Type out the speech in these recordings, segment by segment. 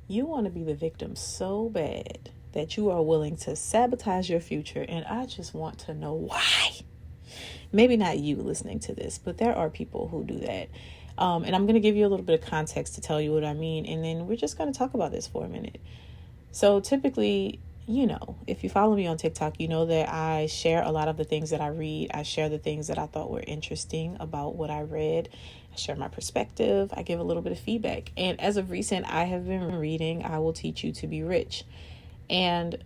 You want to be the victim so bad that you are willing to sabotage your future. And I just want to know why. Maybe not you listening to this, but there are people who do that. And I'm going to give you a little bit of context to tell you what I mean. And then we're just going to talk about this for a minute. So typically, if you follow me on TikTok, you know that I share a lot of the things that I read. I share the things that I thought were interesting about what I read. I share my perspective. I give a little bit of feedback. And as of recent, I have been reading I Will Teach You to Be Rich. And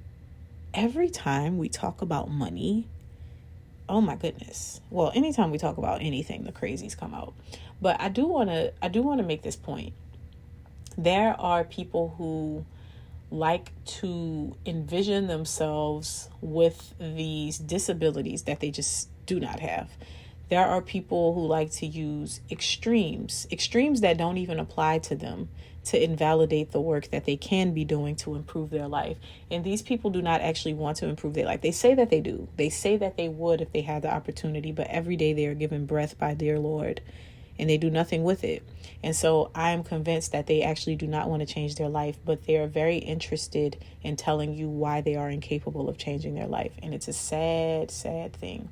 every time we talk about money, oh my goodness. Well, anytime we talk about anything, the crazies come out. But I do want to make this point. There are people who like to envision themselves with these disabilities that they just do not have. There are people who like to use extremes that don't even apply to them, to invalidate the work that they can be doing to improve their life. And these people do not actually want to improve their life. They say that they do. They say that they would if they had the opportunity, but every day they are given breath by dear Lord and they do nothing with it. And so I am convinced that they actually do not want to change their life, but they are very interested in telling you why they are incapable of changing their life. And it's a sad, sad thing.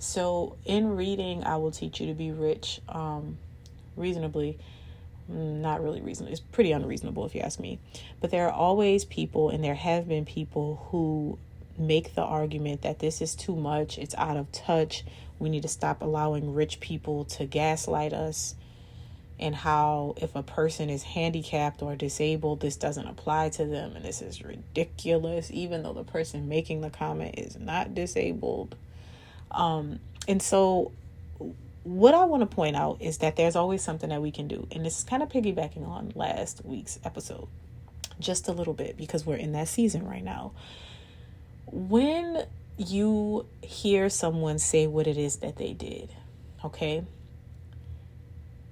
So in reading, I Will Teach You to Be Rich, reasonably, not really reasonably, it's pretty unreasonable if you ask me. But there are always people, and there have been people who make the argument that this is too much, it's out of touch, we need to stop allowing rich people to gaslight us, and how if a person is handicapped or disabled, this doesn't apply to them, and this is ridiculous, even though the person making the comment is not disabled. And so what I want to point out is that there's always something that we can do. And this is kind of piggybacking on last week's episode, just a little bit, because we're in that season right now. When you hear someone say what it is that they did, okay,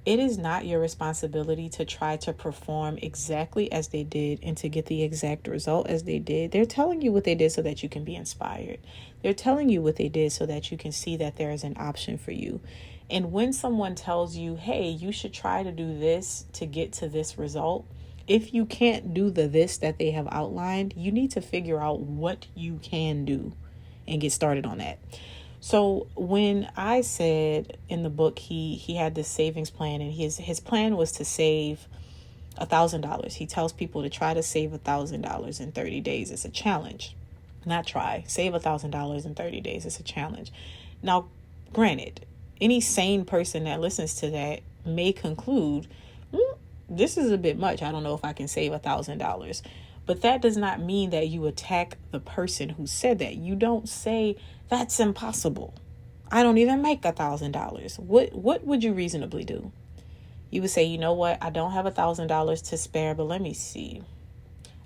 it is not your responsibility to try to perform exactly as they did and to get the exact result as they did. They're telling you what they did so that you can be inspired. They're telling you what they did so that you can see that there is an option for you. And when someone tells you, hey, you should try to do this to get to this result, if you can't do the this that they have outlined, you need to figure out what you can do and get started on that. So when I said in the book, he had this savings plan, and his plan was to save $1,000. He tells people to try to save $1,000 in 30 days. It's a challenge. Not try. Save $1,000 in 30 days. It's a challenge. Now, granted, any sane person that listens to that may conclude, this is a bit much. I don't know if I can save $1,000. But that does not mean that you attack the person who said that. You don't say, that's impossible. I don't even make $1,000. What would you reasonably do? You would say, you know what? I don't have $1,000 to spare, but let me see.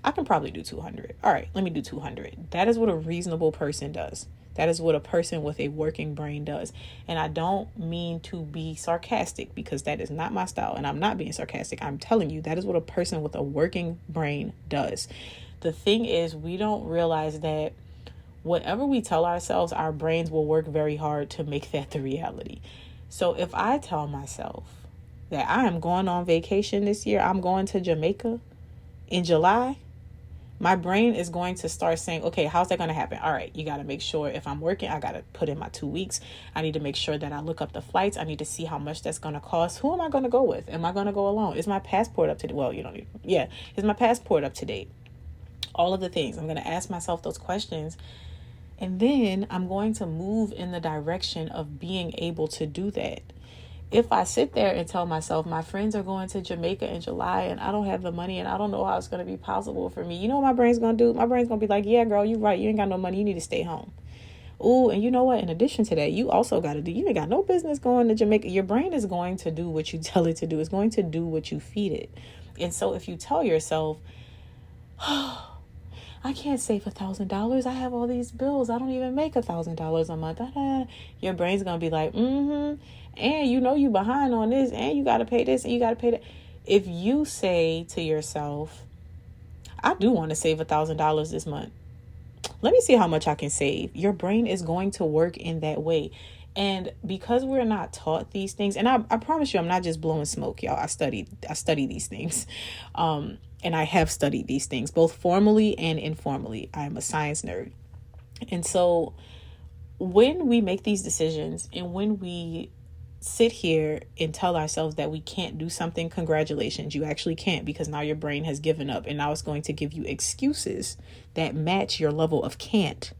I can probably do 200. All right, let me do 200. That is what a reasonable person does. That is what a person with a working brain does. And I don't mean to be sarcastic, because that is not my style. And I'm not being sarcastic. I'm telling you, that is what a person with a working brain does. The thing is, we don't realize that whatever we tell ourselves, our brains will work very hard to make that the reality. So if I tell myself that I am going on vacation this year, I'm going to Jamaica in July, my brain is going to start saying, okay, how's that going to happen? All right, you got to make sure if I'm working, I got to put in my 2 weeks. I need to make sure that I look up the flights. I need to see how much that's going to cost. Who am I going to go with? Am I going to go alone? Is my passport up to date? Well, you don't need, is my passport up to date? All of the things. I'm going to ask myself those questions. And then I'm going to move in the direction of being able to do that. If I sit there and tell myself my friends are going to Jamaica in July and I don't have the money and I don't know how it's going to be possible for me, you know what my brain's going to do? My brain's going to be like, yeah, girl, you're right. You ain't got no money. You need to stay home. Oh, and you know what? In addition to that, you also got to do, you ain't got no business going to Jamaica. Your brain is going to do what you tell it to do. It's going to do what you feed it. And so if you tell yourself, oh, I can't save $1,000. I have all these bills. I don't even make $1,000 a month. Your brain's going to be like, and you know you behind on this, and you got to pay this, and you got to pay that. If you say to yourself, I do want to save $1,000 this month. Let me see how much I can save. Your brain is going to work in that way. And because we're not taught these things, and I promise you, I'm not just blowing smoke, y'all. I study these things. And I have studied these things, both formally and informally. I'm a science nerd. And so when we make these decisions and when we sit here and tell ourselves that we can't do something, congratulations, you actually can't, because now your brain has given up and now it's going to give you excuses that match your level of can't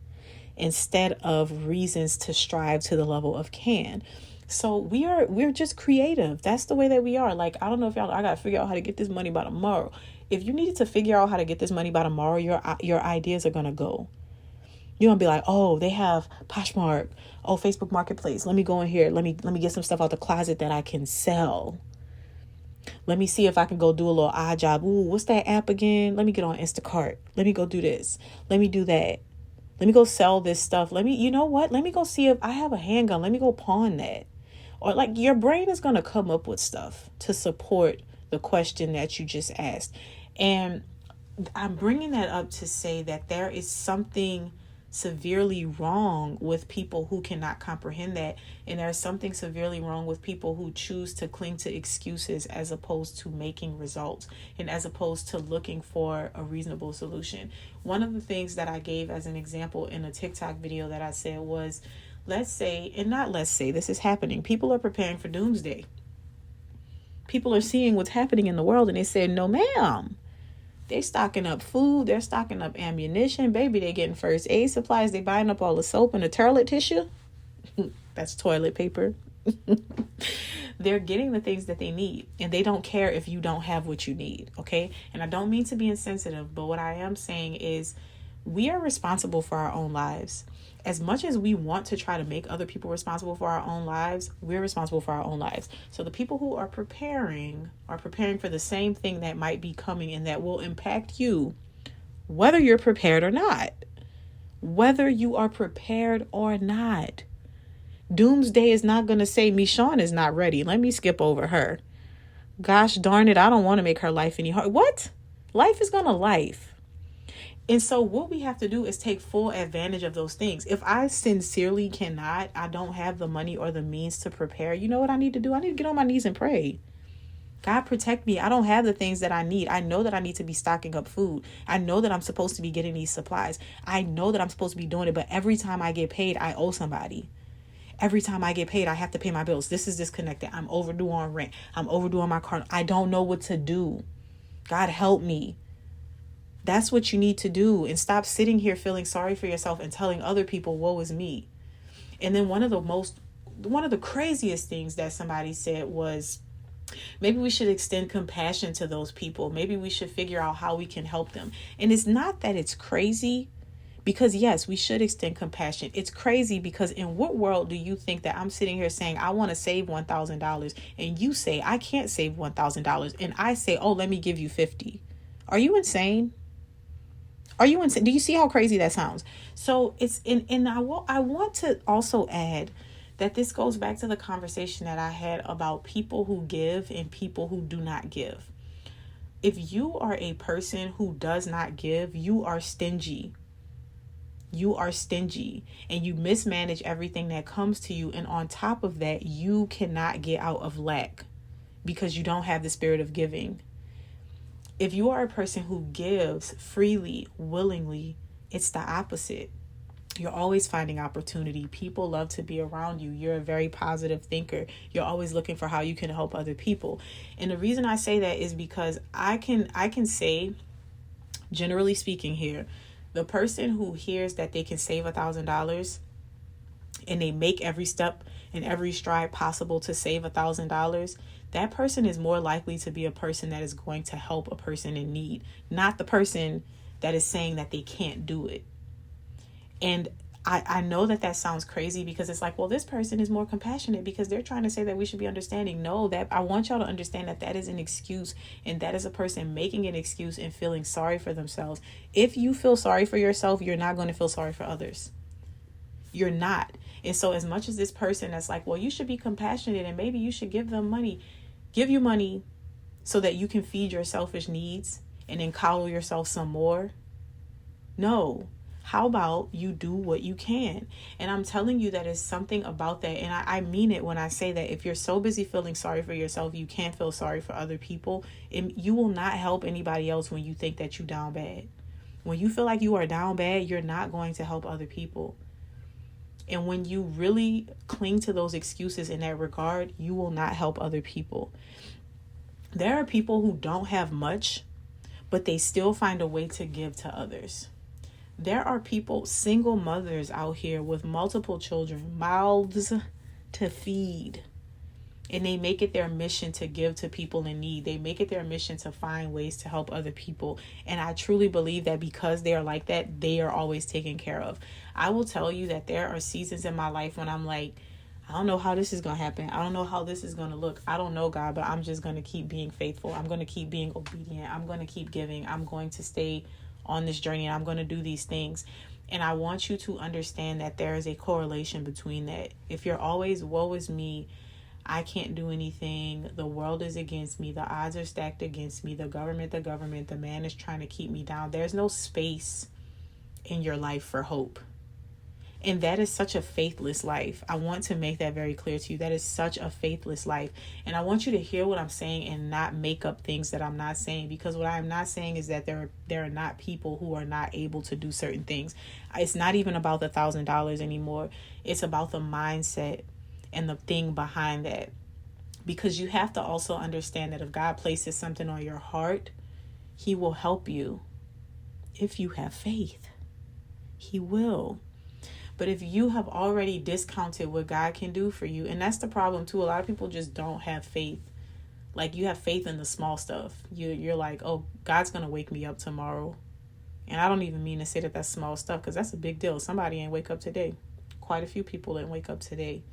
instead of reasons to strive to the level of can. So we're just creative. That's the way that we are. Like, I don't know if y'all, I got to figure out how to get this money by tomorrow. If you needed to figure out how to get this money by tomorrow, your ideas are going to go. You're going to be like, oh, they have Poshmark. Oh, Facebook Marketplace. Let me go in here. Let me get some stuff out the closet that I can sell. Let me see if I can go do a little odd job. Ooh, what's that app again? Let me get on Instacart. Let me go do this. Let me do that. Let me go sell this stuff. You know what? Let me go see if I have a handgun. Let me go pawn that. Or like, your brain is going to come up with stuff to support the question that you just asked. And I'm bringing that up to say that there is something severely wrong with people who cannot comprehend that. And there's something severely wrong with people who choose to cling to excuses as opposed to making results and as opposed to looking for a reasonable solution. One of the things that I gave as an example in a TikTok video that I said was, this is happening. People are preparing for doomsday. People are seeing what's happening in the world and they said, no, ma'am. They stocking up food. They're stocking up ammunition. Baby, they getting first aid supplies. They buying up all the soap and the toilet tissue. That's toilet paper. They're getting the things that they need. And they don't care if you don't have what you need. Okay? And I don't mean to be insensitive, but what I am saying is we are responsible for our own lives. As much as we want to try to make other people responsible for our own lives, we're responsible for our own lives. So the people who are preparing for the same thing that might be coming and that will impact you, whether you're prepared or not. Whether you are prepared or not. Doomsday is not going to say, Michonne is not ready. Let me skip over her. Gosh darn it, I don't want to make her life any hard. What? Life is going to life. And so what we have to do is take full advantage of those things. If I sincerely I don't have the money or the means to prepare, you know what I need to do? I need to get on my knees and pray. God, protect me. I don't have the things that I need. I know that I need to be stocking up food. I know that I'm supposed to be getting these supplies. I know that I'm supposed to be doing it. But every time I get paid, I owe somebody. Every time I get paid, I have to pay my bills. This is disconnected. I'm overdue on rent. I'm overdue on my car. I don't know what to do. God, help me. That's what you need to do, and stop sitting here feeling sorry for yourself and telling other people, woe is me. And then one of the craziest things that somebody said was, maybe we should extend compassion to those people. Maybe we should figure out how we can help them. And it's not that it's crazy, because yes, we should extend compassion. It's crazy because in what world do you think that I'm sitting here saying, I want to save $1,000, and you say, I can't save $1,000, and I say, oh, let me give you 50. Are you insane? Are you insane? Do you see how crazy that sounds? So it's I want to also add that this goes back to the conversation that I had about people who give and people who do not give. If you are a person who does not give, you are stingy. You are stingy and you mismanage everything that comes to you. And on top of that, you cannot get out of lack because you don't have the spirit of giving. If you are a person who gives freely, willingly, it's the opposite. You're always finding opportunity. People love to be around you. You're a very positive thinker. You're always looking for how you can help other people. And the reason I say that is because I can say, generally speaking here, the person who hears that they can save $1,000 and they make every step and every stride possible to save $1,000, that person is more likely to be a person that is going to help a person in need, not the person that is saying that they can't do it. And I know that sounds crazy because it's like, well, this person is more compassionate because they're trying to say that we should be understanding. No, that I want y'all to understand that is an excuse, and that is a person making an excuse and feeling sorry for themselves. If you feel sorry for yourself, you're not going to feel sorry for others. You're not. And so as much as this person that's like, well, you should be compassionate and maybe you should give them money, give you money so that you can feed your selfish needs and then coddle yourself some more. No, How about you do what you can? And I'm telling you that is something about that. And I mean it when I say that if you're so busy feeling sorry for yourself, you can't feel sorry for other people. And you will not help anybody else when you think that you down bad. When you feel like you are down bad, you're not going to help other people. And when you really cling to those excuses in that regard, you will not help other people. There are people who don't have much, but they still find a way to give to others. There are people, single mothers out here with multiple children, mouths to feed. And they make it their mission to give to people in need. They make it their mission to find ways to help other people. And I truly believe that because they are like that, they are always taken care of. I will tell you that there are seasons in my life when I'm like, I don't know how this is going to happen. I don't know how this is going to look. I don't know, God, but I'm just going to keep being faithful. I'm going to keep being obedient. I'm going to keep giving. I'm going to stay on this journey, and I'm going to do these things. And I want you to understand that there is a correlation between that. If you're always, woe is me, I can't do anything, the world is against me, the odds are stacked against me, the government, the man is trying to keep me down, there's no space in your life for hope. And that is such a faithless life. I want to make that very clear to you. That is such a faithless life. And I want you to hear what I'm saying and not make up things that I'm not saying. Because what I'm not saying is that there are not people who are not able to do certain things. It's not even about the $1,000 anymore. It's about the mindset and the thing behind that. Because you have to also understand that if God places something on your heart, He will help you. If you have faith, He will. But if you have already discounted what God can do for you, and that's the problem too, a lot of people just don't have faith. Like, you have faith in the small stuff. You're like, oh, God's going to wake me up tomorrow. And I don't even mean to say that that's small stuff, because that's a big deal. Somebody ain't wake up today. Quite a few people didn't wake up today.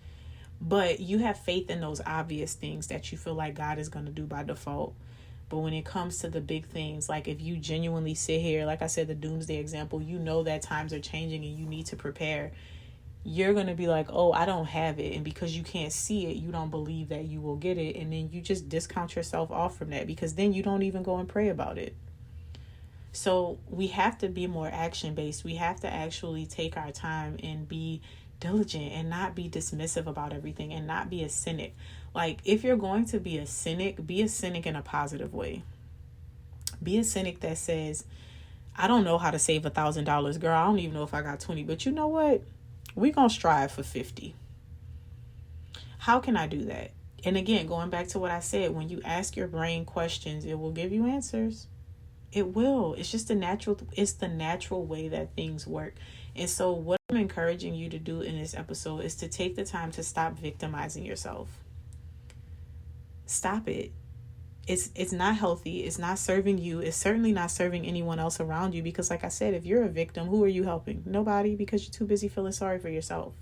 But you have faith in those obvious things that you feel like God is going to do by default. But when it comes to the big things, like if you genuinely sit here, like I said, the doomsday example, you know that times are changing and you need to prepare. You're going to be like, oh, I don't have it. And because you can't see it, you don't believe that you will get it. And then you just discount yourself off from that, because then you don't even go and pray about it. So we have to be more action based. We have to actually take our time and be diligent and not be dismissive about everything and not be a cynic. Like, if you're going to be a cynic in a positive way. Be a cynic that says, I don't know how to save $1,000, girl. I don't even know if I got 20, but you know what? We're going to strive for 50. How can I do that? And again, going back to what I said, when you ask your brain questions, it will give you answers. It will. It's just the natural way that things work. And so what I'm encouraging you to do in this episode is to take the time to stop victimizing yourself. Stop it. It's not healthy. It's not serving you. It's certainly not serving anyone else around you, because like I said, if you're a victim, who are you helping? Nobody, because you're too busy feeling sorry for yourself.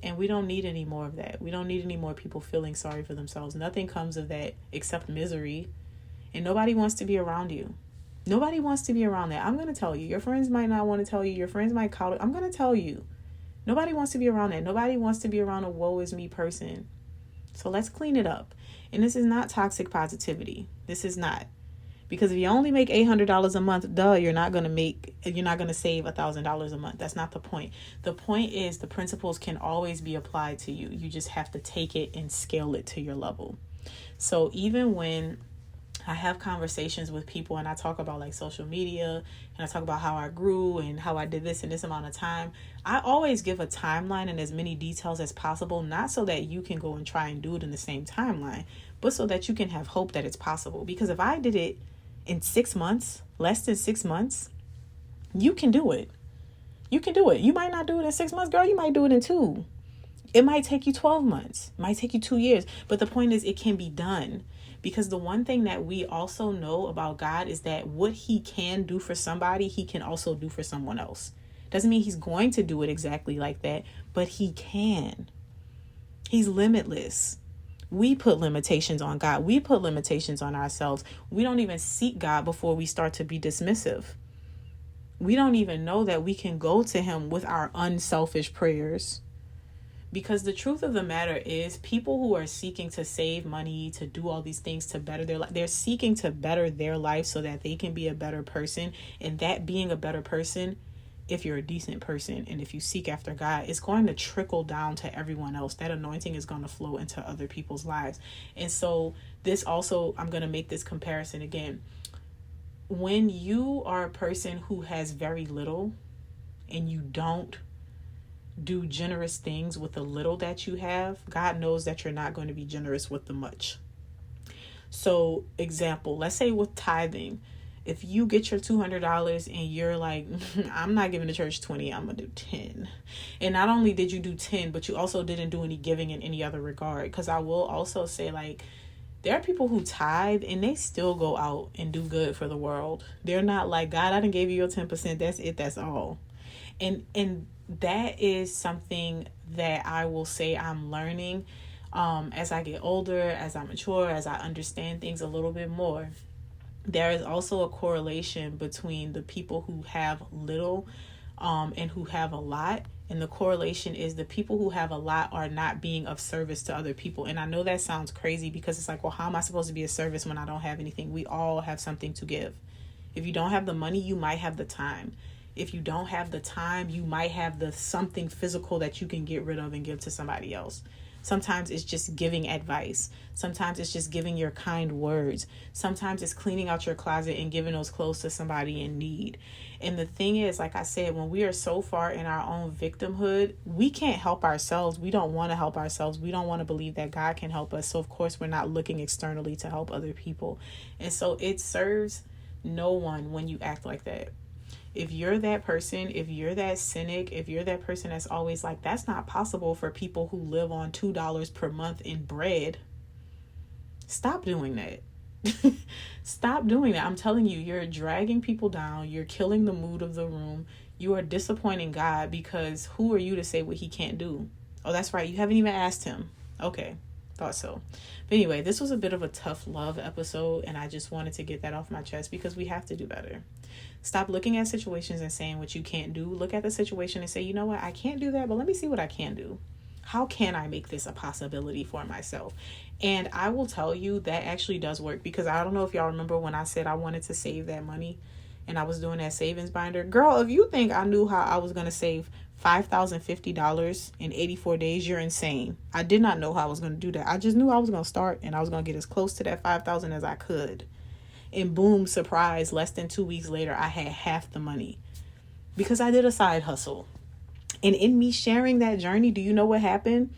And we don't need any more of that. We don't need any more people feeling sorry for themselves. Nothing comes of that except misery. And nobody wants to be around you. Nobody wants to be around that. I'm going to tell you. Your friends might not want to tell you. Your friends might call it. I'm going to tell you. Nobody wants to be around that. Nobody wants to be around a woe is me person. So let's clean it up. And this is not toxic positivity. This is not. Because if you only make $800 a month, you're not going to save $1,000 a month. That's not the point. The point is the principles can always be applied to you. You just have to take it and scale it to your level. So even when I have conversations with people and I talk about like social media and I talk about how I grew and how I did this in this amount of time, I always give a timeline and as many details as possible, not so that you can go and try and do it in the same timeline, but so that you can have hope that it's possible. Because if I did it in 6 months, less than 6 months, you can do it. You can do it. You might not do it in 6 months, girl. You might do it in 2. It might take you 12 months. It might take you 2 years. But the point is, it can be done. Because the one thing that we also know about God is that what He can do for somebody, He can also do for someone else. Doesn't mean He's going to do it exactly like that, but He can. He's limitless. We put limitations on God. We put limitations on ourselves. We don't even seek God before we start to be dismissive. We don't even know that we can go to Him with our unselfish prayers. Because the truth of the matter is, people who are seeking to save money, to do all these things to better their life, they're seeking to better their life so that they can be a better person. And that being a better person, if you're a decent person and if you seek after God, it's going to trickle down to everyone else. That anointing is going to flow into other people's lives. And so this also, I'm going to make this comparison again. When you are a person who has very little and you don't do generous things with the little that you have, God knows that you're not going to be generous with the much. So example, let's say with tithing, if you get your $200 and you're like, I'm not giving the church 20, I'm gonna do 10. And not only did you do 10, but you also didn't do any giving in any other regard. Because I will also say, like, there are people who tithe and they still go out and do good for the world. They're not like, God, I done gave you your 10%. That's it. That's all. And that is something that I will say I'm learning as I get older, as I mature, as I understand things a little bit more. There is also a correlation between the people who have little and who have a lot. And the correlation is the people who have a lot are not being of service to other people. And I know that sounds crazy because it's like, well, how am I supposed to be of service when I don't have anything? We all have something to give. If you don't have the money, you might have the time. If you don't have the time, you might have the something physical that you can get rid of and give to somebody else. Sometimes it's just giving advice. Sometimes it's just giving your kind words. Sometimes it's cleaning out your closet and giving those clothes to somebody in need. And the thing is, like I said, when we are so far in our own victimhood, we can't help ourselves. We don't want to help ourselves. We don't want to believe that God can help us. So of course, we're not looking externally to help other people. And so it serves no one when you act like that. If you're that person, if you're that cynic, if you're that person that's always like, that's not possible for people who live on $2 per month in bread, stop doing that. Stop doing that. I'm telling you, you're dragging people down. You're killing the mood of the room. You are disappointing God, because who are you to say what he can't do? Oh, that's right. You haven't even asked him. Okay. Thought so. But anyway, this was a bit of a tough love episode, and I just wanted to get that off my chest because we have to do better. Stop looking at situations and saying what you can't do. Look at the situation and say, you know what, I can't do that, but let me see what I can do. How can I make this a possibility for myself? And I will tell you that actually does work, because I don't know if y'all remember when I said I wanted to save that money and I was doing that savings binder. Girl, if you think I knew how I was going to save $5,050 in 84 days, you're insane. I did not know how I was going to do that. I just knew I was going to start and I was going to get as close to that 5,000 as I could. And boom, surprise, less than 2 weeks later, I had half the money because I did a side hustle. And in me sharing that journey, do you know what happened?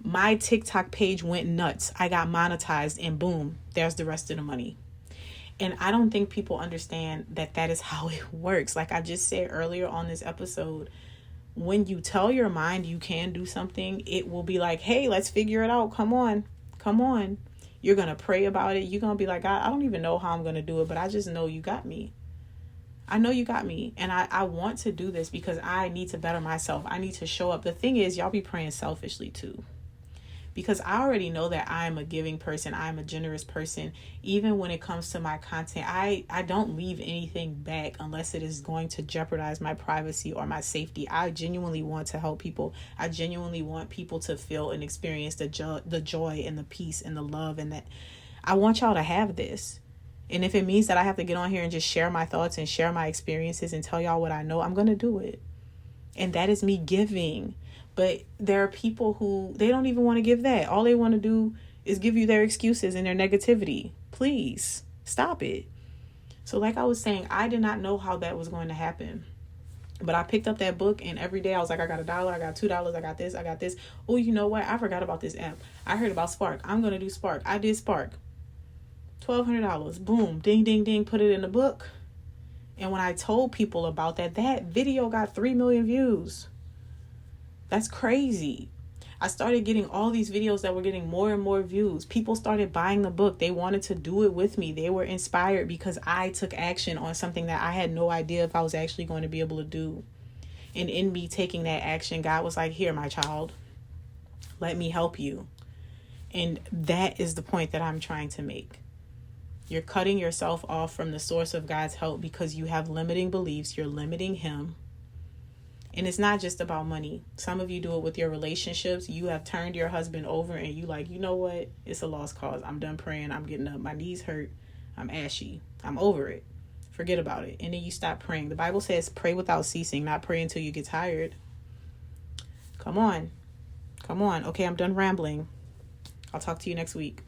My TikTok page went nuts. I got monetized and boom, there's the rest of the money. And I don't think people understand that that is how it works. Like I just said earlier on this episode, when you tell your mind you can do something, it will be like, hey, let's figure it out. Come on. You're going to pray about it. You're going to be like, I don't even know how I'm going to do it, but I just know you got me. I know you got me. And I want to do this because I need to better myself. I need to show up. The thing is, y'all be praying selfishly too. Because I already know that I'm a giving person. I'm a generous person. Even when it comes to my content, I don't leave anything back unless it is going to jeopardize my privacy or my safety. I genuinely want to help people. I genuinely want people to feel and experience the joy and the peace and the love, and that I want y'all to have this. And if it means that I have to get on here and just share my thoughts and share my experiences and tell y'all what I know, I'm going to do it. And that is me giving. But there are people who, they don't even want to give that. All they want to do is give you their excuses and their negativity. Please stop it. So like I was saying, I did not know how that was going to happen. But I picked up that book and every day I was like, I got $1, I got $2, I got this. Oh, you know what? I forgot about this app. I heard about Spark. I'm going to do Spark. I did Spark. $1,200. Boom. Ding, ding, ding. Put it in the book. And when I told people about that video got 3 million views. That's crazy. I started getting all these videos that were getting more and more views. People started buying the book. They wanted to do it with me. They were inspired because I took action on something that I had no idea if I was actually going to be able to do. And in me taking that action, God was like, here, my child, let me help you. And that is the point that I'm trying to make. You're cutting yourself off from the source of God's help because you have limiting beliefs. You're limiting him. And it's not just about money. Some of you do it with your relationships. You have turned your husband over and you like, you know what? It's a lost cause. I'm done praying. I'm getting up. My knees hurt. I'm ashy. I'm over it. Forget about it. And then you stop praying. The Bible says pray without ceasing, not pray until you get tired. Come on. Come on. Okay, I'm done rambling. I'll talk to you next week.